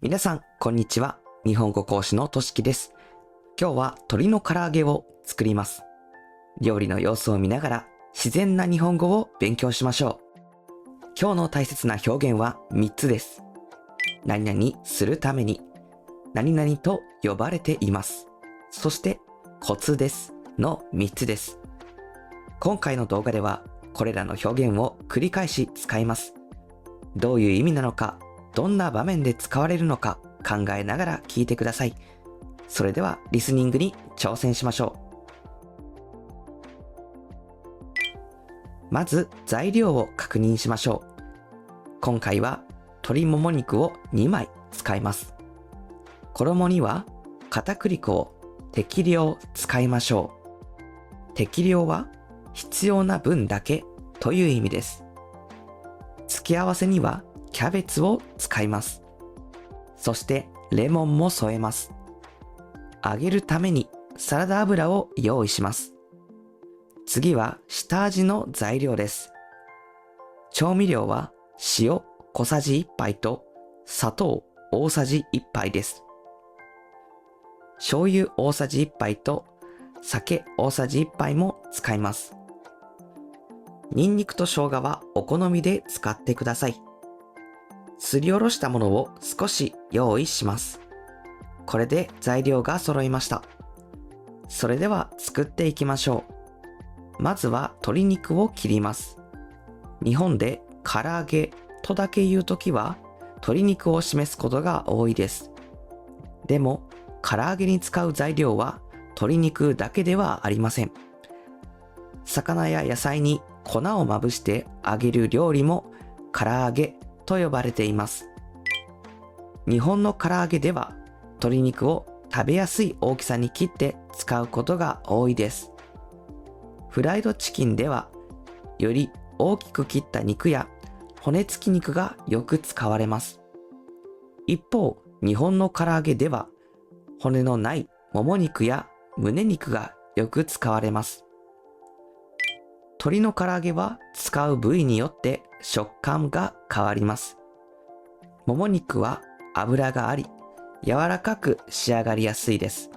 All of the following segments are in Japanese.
皆さん、こんにちは。日本語講師のとしきです。今日は鶏の唐揚げを作ります。料理の様子を見ながら自然な日本語を勉強しましょう。今日の大切な表現は3つです。何々するために、何々と呼ばれています。そしてコツですの3つです。今回の動画ではこれらの表現を繰り返し使います。どういう意味なのか、どんな場面で使われるのか考えながら聞いてください。それではリスニングに挑戦しましょう。まず材料を確認しましょう。今回は鶏もも肉を2枚使います。衣には片栗粉を適量使いましょう。適量は必要な分だけという意味です。付け合わせにはキャベツを使います。そしてレモンも添えます。揚げるためにサラダ油を用意します。次は下味の材料です。調味料は塩小さじ1杯と砂糖大さじ1杯です。醤油大さじ1杯と酒大さじ1杯も使います。ニンニクと生姜はお好みで使ってください。すりおろしたものを少し用意します。これで材料が揃いました。それでは作っていきましょう。まずは鶏肉を切ります。日本で唐揚げとだけ言うときは鶏肉を示すことが多いです。でも唐揚げに使う材料は鶏肉だけではありません。魚や野菜に粉をまぶして揚げる料理も唐揚げと呼ばれています。日本の唐揚げでは鶏肉を食べやすい大きさに切って使うことが多いです。フライドチキンではより大きく切った肉や骨付き肉がよく使われます。一方、日本の唐揚げでは骨のないもも肉や胸肉がよく使われます。鶏の唐揚げは使う部位によって食感が変わります。もも肉は脂があり、柔らかく仕上がりやすいです。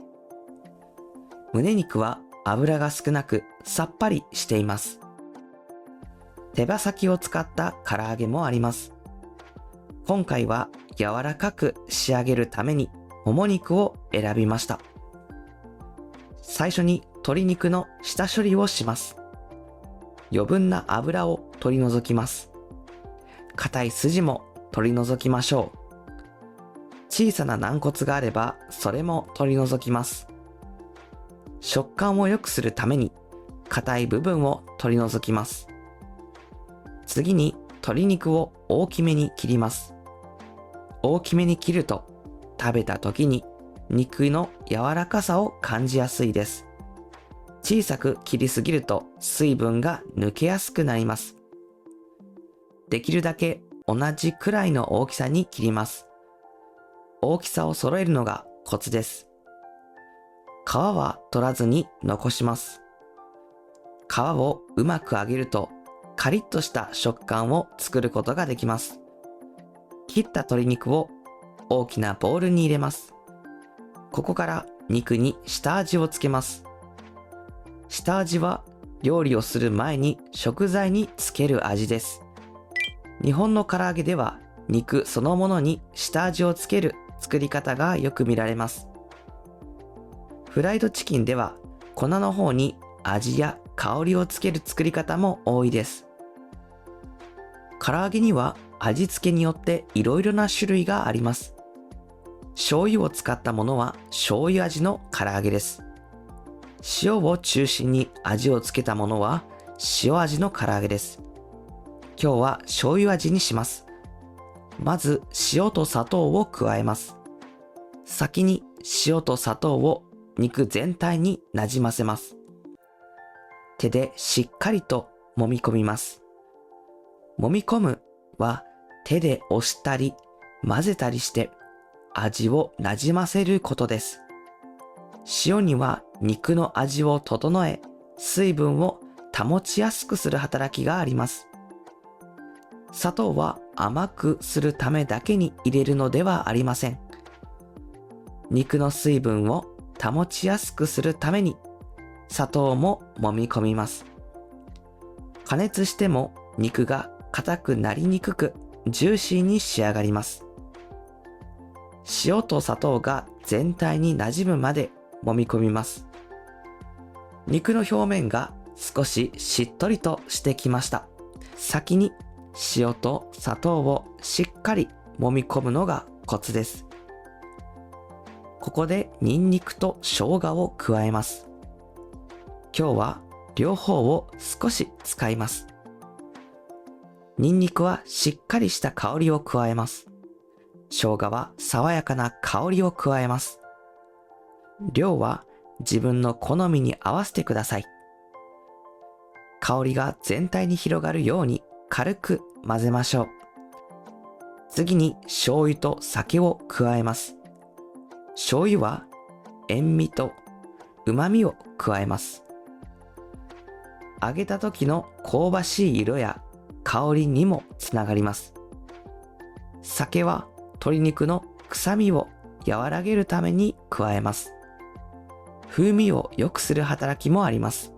胸肉は脂が少なくさっぱりしています。手羽先を使った唐揚げもあります。今回は柔らかく仕上げるためにもも肉を選びました。最初に鶏肉の下処理をします。余分な油を取り除きます。硬い筋も取り除きましょう。小さな軟骨があればそれも取り除きます。食感を良くするために硬い部分を取り除きます。次に鶏肉を大きめに切ります。大きめに切ると食べた時に肉の柔らかさを感じやすいです。小さく切りすぎると水分が抜けやすくなります。できるだけ同じくらいの大きさに切ります。大きさを揃えるのがコツです。皮は取らずに残します。皮をうまく揚げるとカリッとした食感を作ることができます。切った鶏肉を大きなボウルに入れます。ここから肉に下味をつけます。下味は料理をする前に食材につける味です。日本の唐揚げでは肉そのものに下味をつける作り方がよく見られます。フライドチキンでは粉の方に味や香りをつける作り方も多いです。唐揚げには味付けによっていろいろな種類があります。醤油を使ったものは醤油味の唐揚げです。塩を中心に味をつけたものは塩味の唐揚げです。今日は醤油味にします。まず塩と砂糖を加えます。先に塩と砂糖を肉全体になじませます。手でしっかりと揉み込みます。揉み込むは手で押したり混ぜたりして味をなじませることです。塩には肉の味を整え、水分を保ちやすくする働きがあります。砂糖は甘くするためだけに入れるのではありません。肉の水分を保ちやすくするために砂糖も揉み込みます。加熱しても肉が硬くなりにくくジューシーに仕上がります。塩と砂糖が全体に馴染むまで揉み込みます。肉の表面が少ししっとりとしてきました。先に塩と砂糖をしっかり揉み込むのがコツです。ここでニンニクと生姜を加えます。今日は両方を少し使います。ニンニクはしっかりした香りを加えます。生姜は爽やかな香りを加えます。量は自分の好みに合わせてください。香りが全体に広がるように軽く混ぜましょう。次に醤油と酒を加えます。醤油は塩味と旨味を加えます。揚げた時の香ばしい色や香りにもつながります。酒は鶏肉の臭みを和らげるために加えます。風味を良くする働きもあります。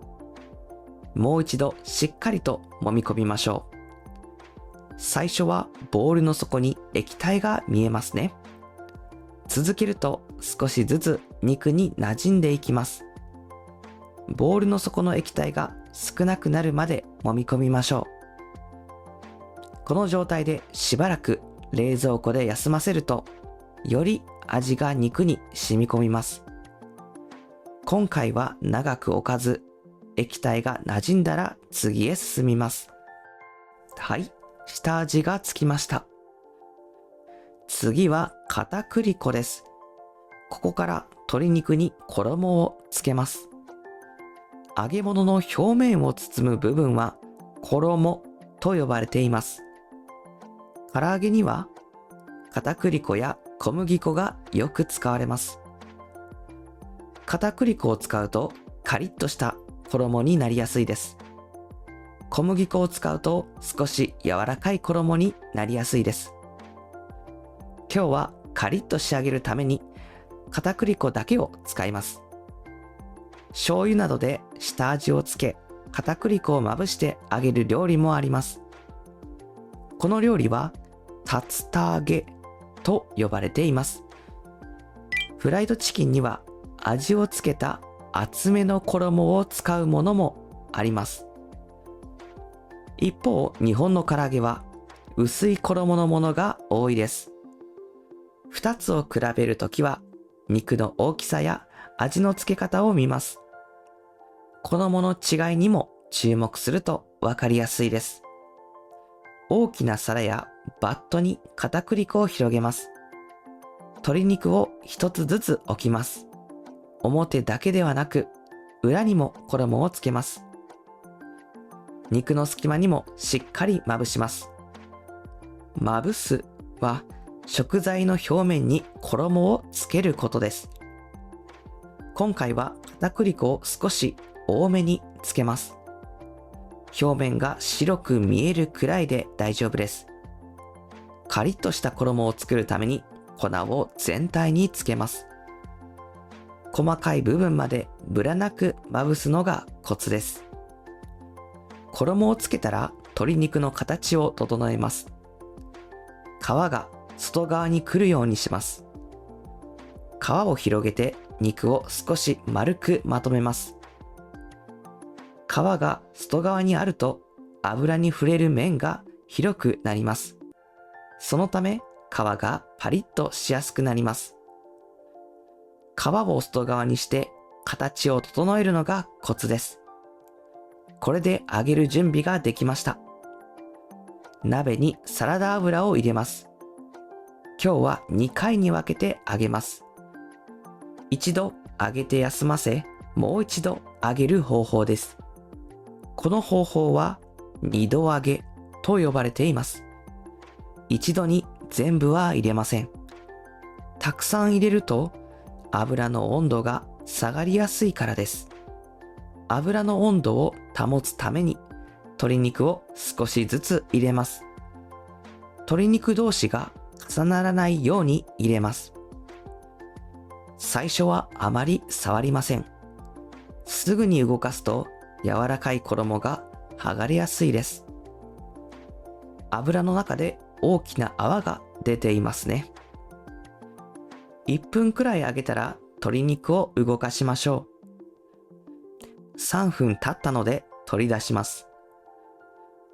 もう一度しっかりと揉み込みましょう。最初はボウルの底に液体が見えますね。続けると少しずつ肉に馴染んでいきます。ボウルの底の液体が少なくなるまで揉み込みましょう。この状態でしばらく冷蔵庫で休ませると、より味が肉に染み込みます。今回は長く置かず、液体が馴染んだら次へ進みます。はい、下味がつきました。次は片栗粉です。ここから鶏肉に衣をつけます。揚げ物の表面を包む部分は衣と呼ばれています。唐揚げには片栗粉や小麦粉がよく使われます。片栗粉を使うとカリッとした衣になりやすいです。小麦粉を使うと少し柔らかい衣になりやすいです。今日はカリッと仕上げるために片栗粉だけを使います。醤油などで下味をつけ、片栗粉をまぶして揚げる料理もあります。この料理は竜田揚げと呼ばれています。フライドチキンには味をつけた厚めの衣を使うものもあります。一方、日本の唐揚げは薄い衣のものが多いです。2つを比べるときは肉の大きさや味の付け方を見ます。衣の違いにも注目するとわかりやすいです。大きな皿やバットに片栗粉を広げます。鶏肉を一つずつ置きます。表だけではなく裏にも衣をつけます。肉の隙間にもしっかりまぶします。まぶすは食材の表面に衣をつけることです。今回は片栗粉を少し多めにつけます。表面が白く見えるくらいで大丈夫です。カリッとした衣を作るために粉を全体につけます。細かい部分までムラなくまぶすのがコツです。衣をつけたら鶏肉の形を整えます。皮が外側に来るようにします。皮を広げて肉を少し丸くまとめます。皮が外側にあると油に触れる面が広くなります。そのため皮がパリッとしやすくなります。皮を外側にして形を整えるのがコツです。これで揚げる準備ができました。鍋にサラダ油を入れます。今日は2回に分けて揚げます。一度揚げて休ませ、もう一度揚げる方法です。この方法は2度揚げと呼ばれています。一度に全部は入れません。たくさん入れると油の温度が下がりやすいからです。油の温度を保つために鶏肉を少しずつ入れます。鶏肉同士が重ならないように入れます。最初はあまり触りません。すぐに動かすと柔らかい衣が剥がれやすいです。油の中で大きな泡が出ていますね。1分くらい揚げたら鶏肉を動かしましょう。3分経ったので取り出します。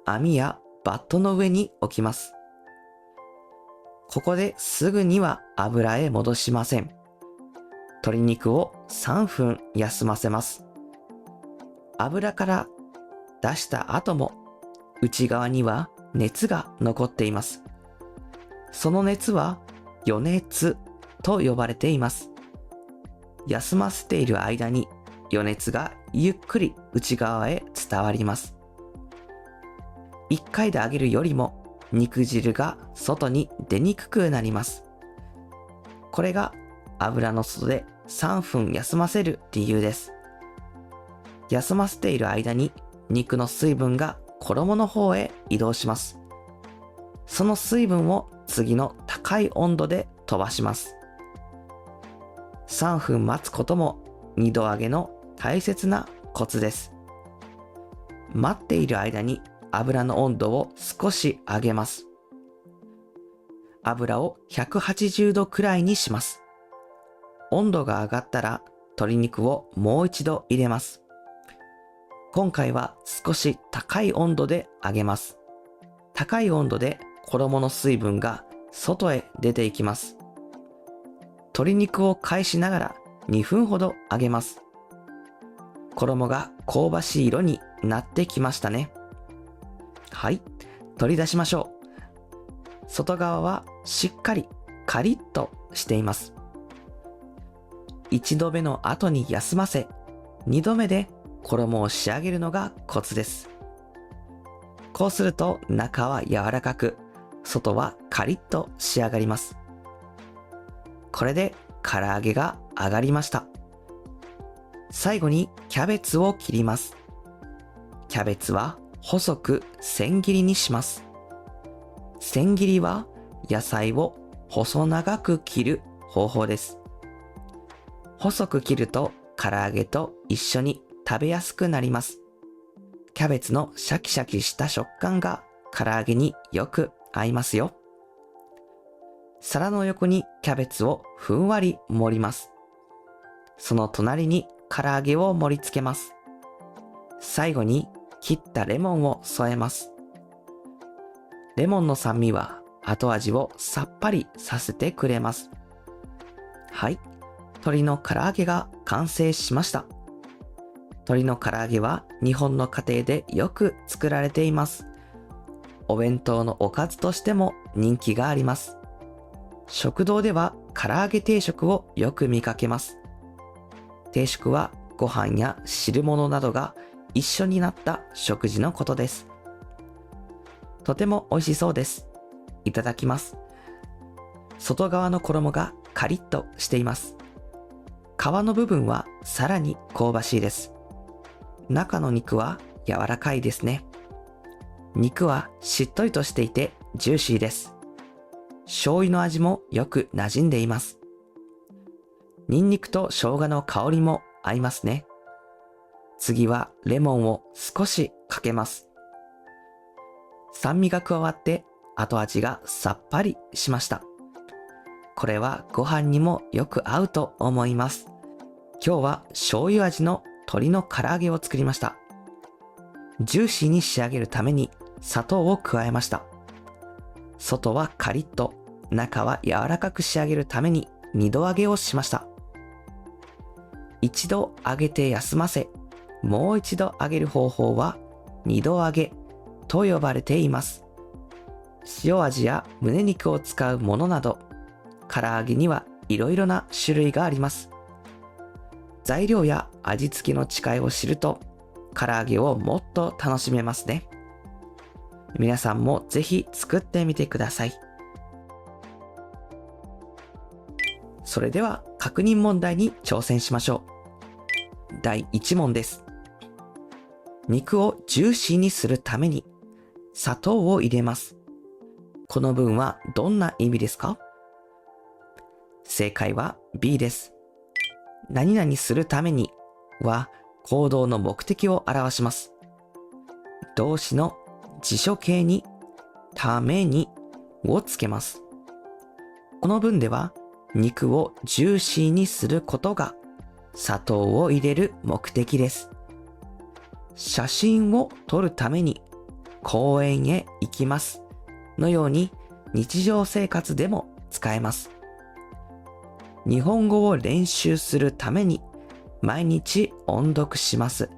網やバットの上に置きます。ここですぐには油へ戻しません。鶏肉を3分休ませます。油から出した後も内側には熱が残っています。その熱は余熱と呼ばれています。休ませている間に余熱がゆっくり内側へ伝わります。1回で揚げるよりも肉汁が外に出にくくなります。これが油の外で3分休ませる理由です。休ませている間に肉の水分が衣の方へ移動します。その水分を次の高い温度で飛ばします。3分待つことも2度揚げの大切なコツです。待っている間に油の温度を少し上げます。油を180度くらいにします。温度が上がったら鶏肉をもう一度入れます。今回は少し高い温度で揚げます。高い温度で衣の水分が外へ出ていきます。鶏肉を返しながら2分ほど揚げます。衣が香ばしい色になってきましたね。はい、取り出しましょう。外側はしっかりカリッとしています。1度目の後に休ませ、2度目で衣を仕上げるのがコツです。こうすると中は柔らかく、外はカリッと仕上がります。これで唐揚げが揚がりました。最後にキャベツを切ります。キャベツは細く千切りにします。千切りは野菜を細長く切る方法です。細く切ると唐揚げと一緒に食べやすくなります。キャベツのシャキシャキした食感が唐揚げによく合いますよ。皿の横にキャベツをふんわり盛ります。その隣に唐揚げを盛り付けます。最後に切ったレモンを添えます。レモンの酸味は後味をさっぱりさせてくれます。はい、鶏の唐揚げが完成しました。鶏の唐揚げは日本の家庭でよく作られています。お弁当のおかずとしても人気があります。食堂では唐揚げ定食をよく見かけます。定食はご飯や汁物などが一緒になった食事のことです。とても美味しそうです。いただきます。外側の衣がカリッとしています。皮の部分はさらに香ばしいです。中の肉は柔らかいですね。肉はしっとりとしていてジューシーです。醤油の味もよく馴染んでいます。ニンニクと生姜の香りも合いますね。次はレモンを少しかけます。酸味が加わって後味がさっぱりしました。これはご飯にもよく合うと思います。今日は醤油味の鶏の唐揚げを作りました。ジューシーに仕上げるために砂糖を加えました。外はカリッと、中は柔らかく仕上げるために2度揚げをしました。一度揚げて休ませ、もう一度揚げる方法は2度揚げと呼ばれています。塩味や胸肉を使うものなど、唐揚げにはいろいろな種類があります。材料や味付けの違いを知ると、唐揚げをもっと楽しめますね。皆さんもぜひ作ってみてください。それでは確認問題に挑戦しましょう。第1問です。肉をジューシーにするために砂糖を入れます。この文はどんな意味ですか？正解は B です。何々するためには行動の目的を表します。動詞の辞書形にためにをつけます。この文では肉をジューシーにすることが砂糖を入れる目的です。写真を撮るために公園へ行きますのように日常生活でも使えます。日本語を練習するために毎日音読します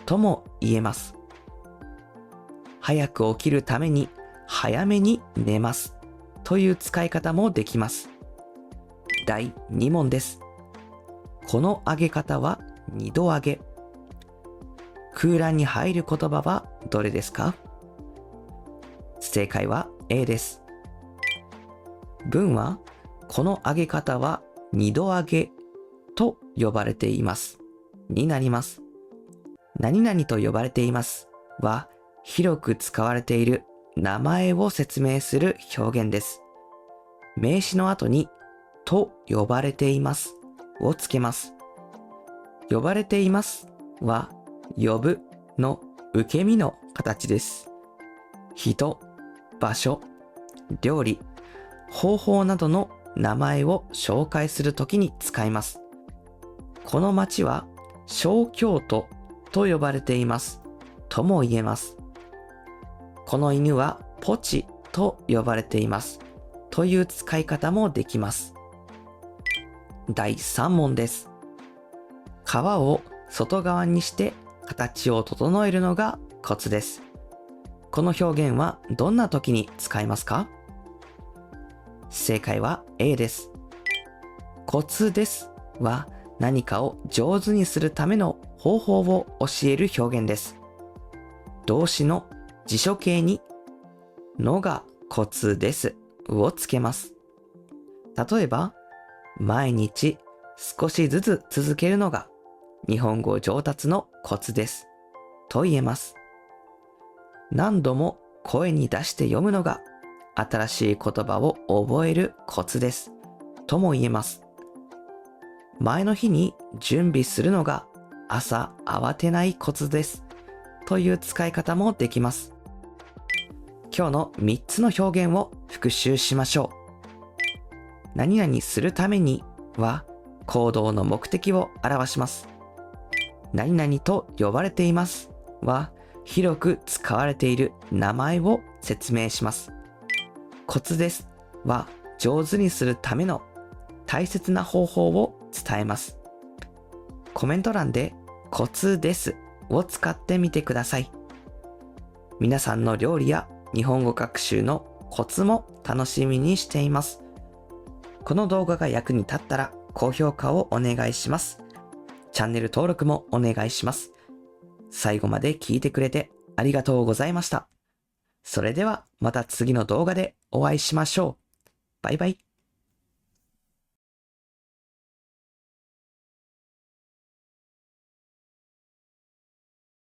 とも言えます。早く起きるために早めに寝ますという使い方もできます。第2問です。この揚げ方は2度揚げ。空欄に入る言葉はどれですか？正解は A です。文はこの揚げ方は2度揚げと呼ばれていますになります。何々と呼ばれていますは広く使われている名前を説明する表現です。名詞の後にと呼ばれていますをつけます。呼ばれていますは呼ぶの受け身の形です。人、場所、料理、方法などの名前を紹介するときに使います。この町は小京都と呼ばれていますとも言えます。この犬はポチと呼ばれていますという使い方もできます。第3問です。皮を外側にして形を整えるのがコツです。この表現はどんな時に使いますか？正解は A です。コツですは何かを上手にするための方法を教える表現です。動詞の辞書形にのがコツですをつけます。例えば、毎日少しずつ続けるのが日本語上達のコツですと言えます。何度も声に出して読むのが新しい言葉を覚えるコツですとも言えます。前の日に準備するのが朝慌てないコツですという使い方もできます。今日の3つの表現を復習しましょう。何々するためには行動の目的を表します。何々と呼ばれていますは広く使われている名前を説明します。コツですは上手にするための大切な方法を伝えます。コメント欄でコツですを使ってみてください。皆さんの料理や日本語学習のコツも楽しみにしています。この動画が役に立ったら高評価をお願いします。チャンネル登録もお願いします。最後まで聞いてくれてありがとうございました。それではまた次の動画でお会いしましょう。バイバイ。